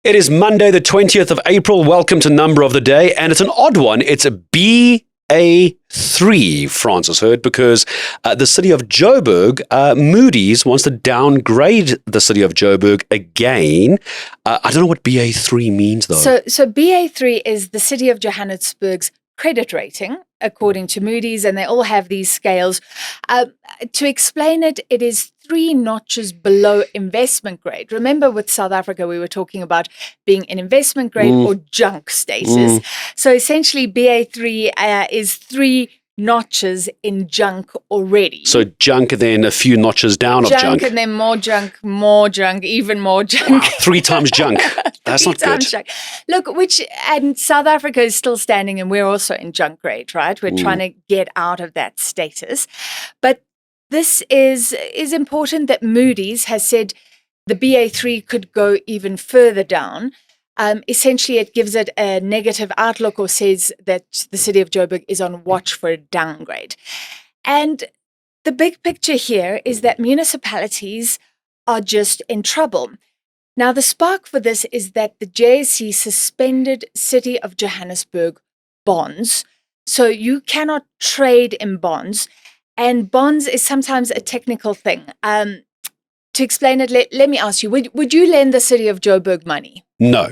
It is Monday, the 20th of April. Welcome to Number of the Day. And it's an odd one. It's a BA3, Francis heard, because the City of Joburg, Moody's wants to downgrade the City of Joburg again. I don't know what BA3 means, though. So BA3 is the City of Johannesburg's credit rating, according to Moody's, and they all have these scales. To explain it, it is 3 notches below investment grade. Remember with South Africa, we were talking about being in investment grade or junk status. So essentially, BA3 is 3 notches in junk already. So junk, then a few notches down of junk. Junk and then more junk, even more junk. Wow, 3 times junk. That's not good. Junk. Look, and South Africa is still standing and we're also in junk grade, right? We're trying to get out of that status. But this is important that Moody's has said the BA3 could go even further down. Essentially, it gives it a negative outlook or says that the City of Joburg is on watch for a downgrade. And the big picture here is that municipalities are just in trouble. Now, the spark for this is that the JSE suspended City of Johannesburg bonds. So you cannot trade in bonds. And bonds is sometimes a technical thing. To explain it, let me ask you, would you lend the City of Joburg money? No.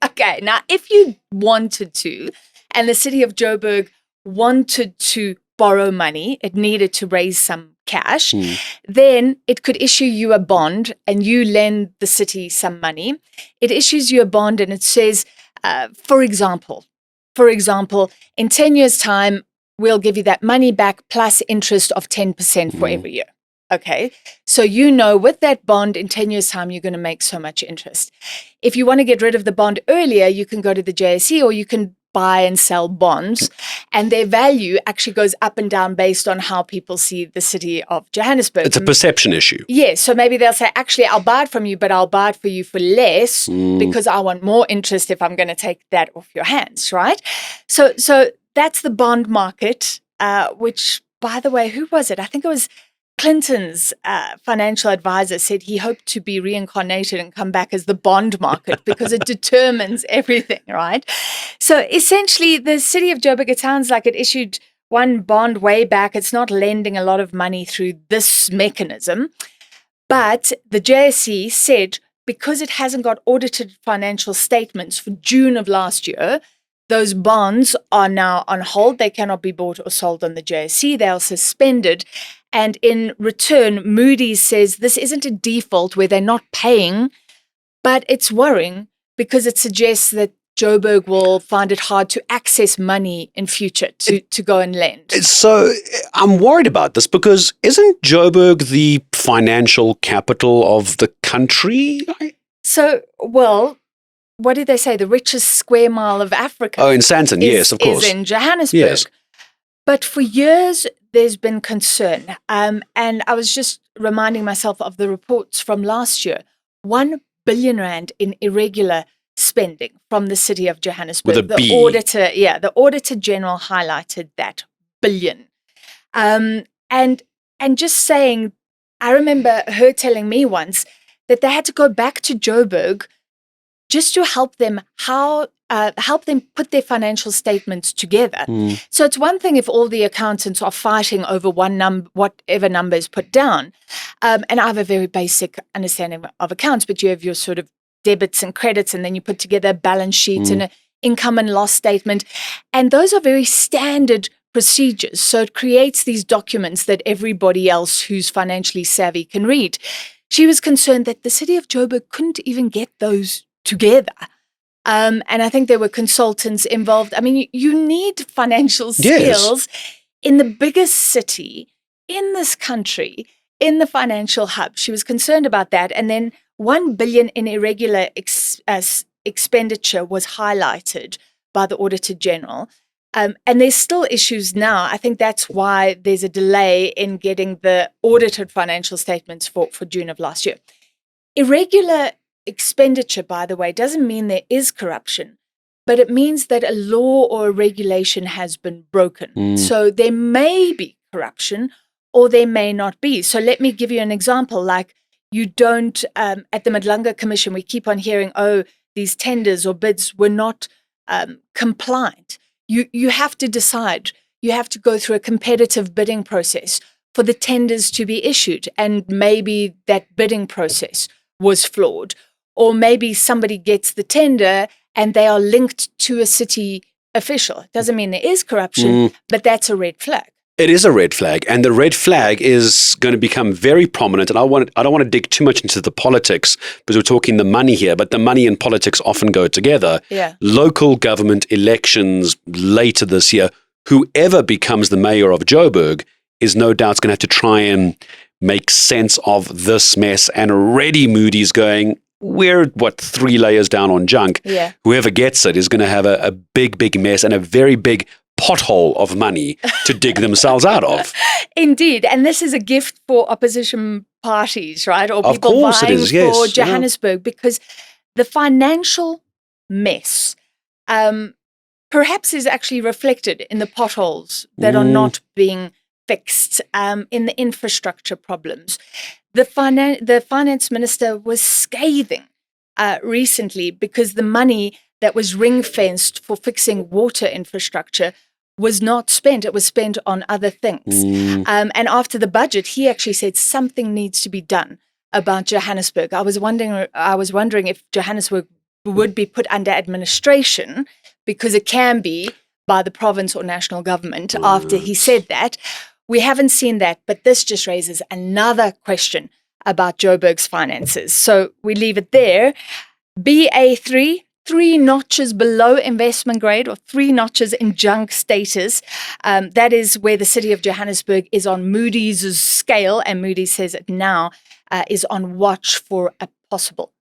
Okay, now if you wanted to, and the City of Joburg wanted to borrow money, it needed to raise some cash, then it could issue you a bond and you lend the city some money. It issues you a bond and it says, for example, in 10 years' time, we'll give you that money back plus interest of 10% for every year. Okay, so you know with that bond in 10 years' time, you're going to make so much interest. If you want to get rid of the bond earlier, you can go to the JSE or you can buy and sell bonds, and their value actually goes up and down based on how people see the City of Johannesburg. It's a perception issue. Yes, so maybe they'll say, actually, I'll buy it from you, but I'll buy it for you for less because I want more interest if I'm going to take that off your hands, right? So that's the bond market, which, by the way, who was it? I think it was Clinton's financial advisor said he hoped to be reincarnated and come back as the bond market because it determines everything, right? So essentially, the City of Joburg, it sounds like it issued one bond way back. It's not lending a lot of money through this mechanism. But the JSE said because it hasn't got audited financial statements for June of last year, those bonds are now on hold. They cannot be bought or sold on the JSE. They are suspended. And in return, Moody's says this isn't a default where they're not paying, but it's worrying because it suggests that Joburg will find it hard to access money in future to go and lend. So I'm worried about this because isn't Joburg the financial capital of the country? So, well, what did they say? The richest square mile of Africa. Oh, in Sandton, yes, of course. Is in Johannesburg. Yes. But for years, there's been concern. And I was just reminding myself of the reports from last year. 1 billion rand in irregular spending from the City of Johannesburg. With a B. The Auditor General highlighted that billion. And just saying, I remember her telling me once that they had to go back to Joburg just to help them put their financial statements together. So it's one thing if all the accountants are fighting over whatever number is put down. And I have a very basic understanding of accounts, but you have your sort of debits and credits, and then you put together a balance sheet and an income and loss statement. And those are very standard procedures. So it creates these documents that everybody else who's financially savvy can read. She was concerned that the City of Joburg couldn't even get those together. And I think there were consultants involved. I mean, you need financial skills in the biggest city in this country, in the financial hub. She was concerned about that. And then 1 billion in irregular expenditure was highlighted by the Auditor General. And there's still issues now. I think that's why there's a delay in getting the audited financial statements for June of last year. Irregular expenditure, by the way, doesn't mean there is corruption, but it means that a law or a regulation has been broken. So there may be corruption or there may not be. So let me give you an example. Like You don't, at the Madlanga Commission, we keep on hearing, oh, these tenders or bids were not compliant. You have to decide. You have to go through a competitive bidding process for the tenders to be issued. And maybe that bidding process was flawed. Or maybe somebody gets the tender and they are linked to a city official. It doesn't mean there is corruption, but that's a red flag. It is a red flag, and the red flag is going to become very prominent. And I don't want to dig too much into the politics because we're talking the money here, but the money and politics often go together. Yeah. Local government elections later this year, whoever becomes the mayor of Joburg is no doubt going to have to try and make sense of this mess. And already Moody's going, we're 3 layers down on junk. Yeah. Whoever gets it is going to have a big mess and a very big pothole of money to dig themselves out of. Indeed. And this is a gift for opposition parties, right? Or Of people course it vying is, yes, for yeah. Johannesburg, because the financial mess perhaps is actually reflected in the potholes that are not being fixed, in the infrastructure problems. The finance minister was scathing recently because the money that was ring-fenced for fixing water infrastructure was not spent. It was spent on other things. And after the budget, he actually said something needs to be done about Johannesburg. I was wondering if Johannesburg would be put under administration, because it can be, by the province or national government after he said that. We haven't seen that, but this just raises another question about Joburg's finances. So we leave it there. BA3, 3 notches below investment grade, or 3 notches in junk status. That is where the City of Johannesburg is on Moody's scale, and Moody says it now is on watch for a possible